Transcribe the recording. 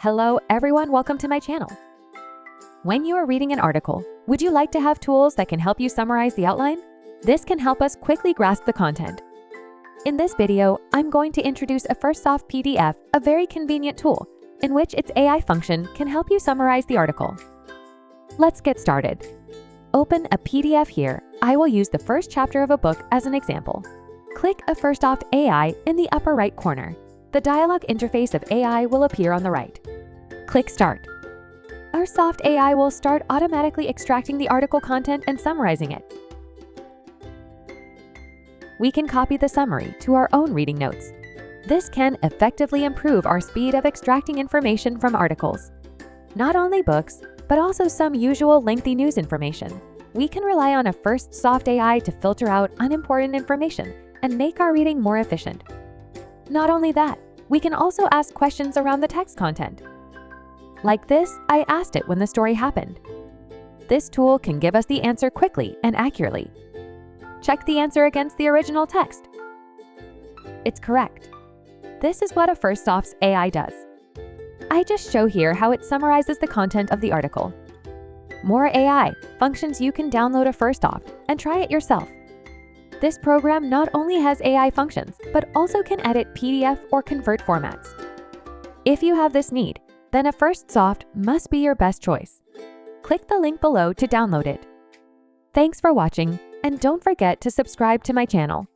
Hello everyone, welcome to my channel. When you are reading an article, would you like to have tools that can help you summarize the outline? This can help us quickly grasp the content. In this video, I'm going to introduce Afirstsoft PDF, a very convenient tool, in which its AI function can help you summarize the article. Let's get started. Open a PDF here. I will use the first chapter of a book as an example. Click Afirstsoft AI in the upper right corner. The dialog interface of AI will appear on the right. Click Start. Afirstsoft AI will start automatically extracting the article content and summarizing it. We can copy the summary to our own reading notes. This can effectively improve our speed of extracting information from articles. Not only books, but also some usual lengthy news information. We can rely on Afirstsoft AI to filter out unimportant information and make our reading more efficient. Not only that, we can also ask questions around the text content. Like this, I asked it when the story happened. This tool can give us the answer quickly and accurately. Check the answer against the original text. It's correct. This is what Afirstsoft's AI does. I just show here how it summarizes the content of the article. More AI functions you can download Afirstsoft and try it yourself. This program not only has AI functions, but also can edit PDF or convert formats. If you have this need, then Afirstsoft must be your best choice. Click the link below to download it. Thanks for watching, and don't forget to subscribe to my channel.